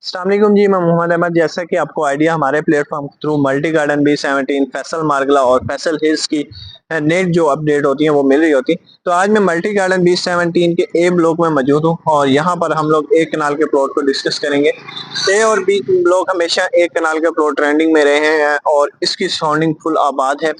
अस्सलाम वालेकुम जी, मैं मोहम्मद अहमद। जैसा कि आपको आइडिया हमारे प्लेटफॉर्म के through multi garden B17, Faisal मार्गला और फैसल हिल्स की नेट जो अपडेट होती है वो मिल रही होती। तो आज मैं मल्टी गार्डन B17 के ए ब्लॉक में मौजूद हूँ और यहाँ पर हम लोग ए कनाल के प्लॉट को डिस्कस करेंगे। ए और बी ब्लॉक हमेशा ए कनाल के प्लॉट ट्रेंडिंग में रहे हैं और इसकी सराउंडिंग फुल आबाद है।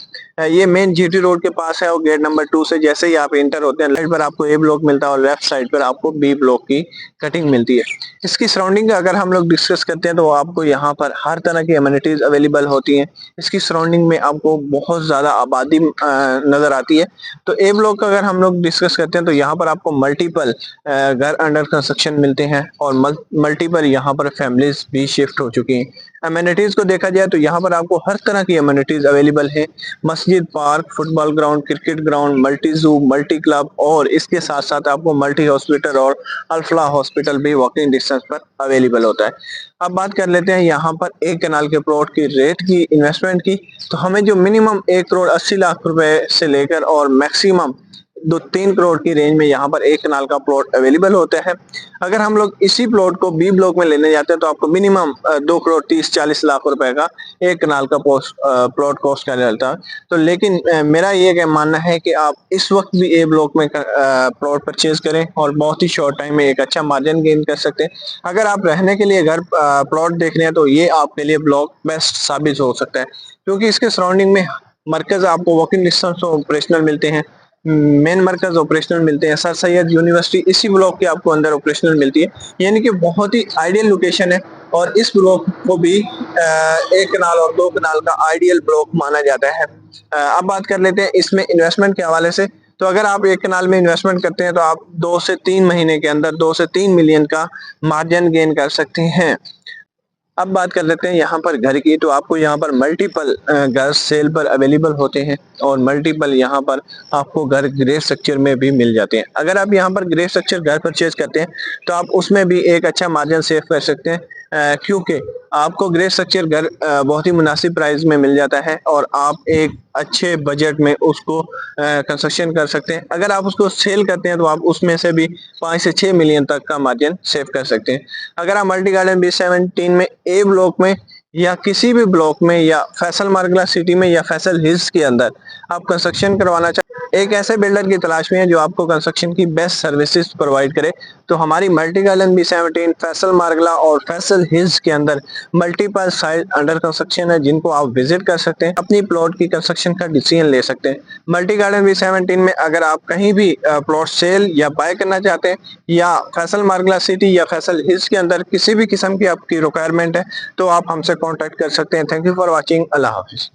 ये मेन जीटी रोड के पास है और गेट नंबर 2 से जैसे ही आप एंटर होते हैं, राइट पर आपको ए ब्लॉक मिलता है और लेफ्ट साइड पर आपको बी ब्लॉक की कटिंग मिलती है। इसकी सराउंडिंग का अगर हम लोग डिस्कस करते हैं तो आपको यहाँ पर हर तरह की अमेनिटीज अवेलेबल होती हैं। इसकी सराउंडिंग में आपको बहुत ज़्यादा आबादी नज़र आती है। तो ए ब्लॉक का अगर हम लोग डिस्कस करते हैं तो यहाँ पर आपको मल्टीपल घर अंडर कंस्ट्रक्शन मिलते हैं और मल्टीपल यहाँ पर फैमिलीज भी शिफ्ट हो चुकी हैं। अमेनिटीज को देखा जाए तो यहाँ पर आपको हर तरह की अमेनिटीज अवेलेबल है। मस्जिद, park, football ground, cricket ground, multi जू, मल्टी क्लब और इसके साथ साथ आपको मल्टी हॉस्पिटल और अल्फला हॉस्पिटल भी वॉकिंग डिस्टेंस पर अवेलेबल होता है। अब बात कर लेते हैं यहाँ पर एक कनाल के प्लॉट की रेट की, इन्वेस्टमेंट की। तो हमें जो मिनिमम 1 करोड़ 80 लाख रुपए से लेकर और मैक्सिमम 2-3 करोड़ की रेंज में यहाँ पर एक कनाल का प्लॉट अवेलेबल होता है। अगर हम लोग इसी प्लॉट को बी ब्लॉक में लेने जाते हैं तो आपको मिनिमम 2 करोड़ 30-40 लाख रुपए का एक कनाल का प्लॉट कॉस्ट का रहता है। तो लेकिन मेरा ये मानना है कि आप इस वक्त भी ए ब्लॉक में प्लॉट परचेज करें और बहुत ही शॉर्ट टाइम में एक अच्छा मार्जिन गेन कर सकते हैं। अगर आप रहने के लिए घर प्लॉट देख रहे हैं तो ये आपके लिए ब्लॉक बेस्ट साबित हो सकता है, क्योंकि इसके सराउंडिंग में मरकज आपको वॉकिंग डिस्टेंस ऑपरेशनल मिलते हैं, मेन मरकज ऑपरेशनल मिलते हैं, सर सैयद यूनिवर्सिटी इसी ब्लॉक के आपको अंदर ऑपरेशनल मिलती है, यानी कि बहुत ही आइडियल लोकेशन है। और इस ब्लॉक को भी एक कनाल और 2 कनाल का आइडियल ब्लॉक माना जाता है। अब बात कर लेते हैं इसमें इन्वेस्टमेंट के हवाले से। तो अगर आप एक कनाल में इन्वेस्टमेंट करते हैं तो आप 2 से 3 महीने के अंदर 2 से 3 मिलियन का मार्जिन गेन कर सकते हैं। अब बात कर लेते हैं यहाँ पर घर की। तो आपको यहाँ पर मल्टीपल घर सेल पर अवेलेबल होते हैं और मल्टीपल यहाँ पर आपको घर ग्रे स्ट्रक्चर में भी मिल जाते हैं। अगर आप यहाँ पर ग्रे स्ट्रक्चर घर परचेज करते हैं तो आप उसमें भी एक अच्छा मार्जिन सेव कर सकते हैं, क्योंकि आपको ग्रे स्ट्रक्चर घर बहुत ही मुनासिब प्राइस में मिल जाता है और आप एक अच्छे बजट में उसको कंस्ट्रक्शन कर सकते हैं। अगर आप उसको सेल करते हैं तो आप उसमें से भी 5 से 6 मिलियन तक का मार्जिन सेव कर सकते हैं। अगर आप मल्टी गार्डन B17 में ए ब्लॉक में या किसी भी ब्लॉक में या फैसल मार्गला सिटी में या फैसल हिल्स के अंदर आप कंस्ट्रक्शन करवाना चाहते हैं, एक ऐसे बिल्डर की तलाश में है जो आपको कंस्ट्रक्शन की बेस्ट सर्विसेज प्रोवाइड करे, तो हमारी मल्टी गार्डन B17 फैसल मार्गला और फैसल हिल्स के अंदर मल्टीपल साइट अंडर कंस्ट्रक्शन है, जिनको आप विजिट कर सकते हैं, अपनी प्लॉट की कंस्ट्रक्शन का डिसीजन ले सकते हैं। मल्टी गार्डन B17 में अगर आप कहीं भी प्लॉट सेल या बाय करना चाहते हैं या फैसल मार्गला सिटी या फैसल हिल्स के अंदर किसी भी किस्म की आपकी रिक्वायरमेंट है तो आप हमसे कांटेक्ट कर सकते हैं। Thank you for watching. Allah Hafiz.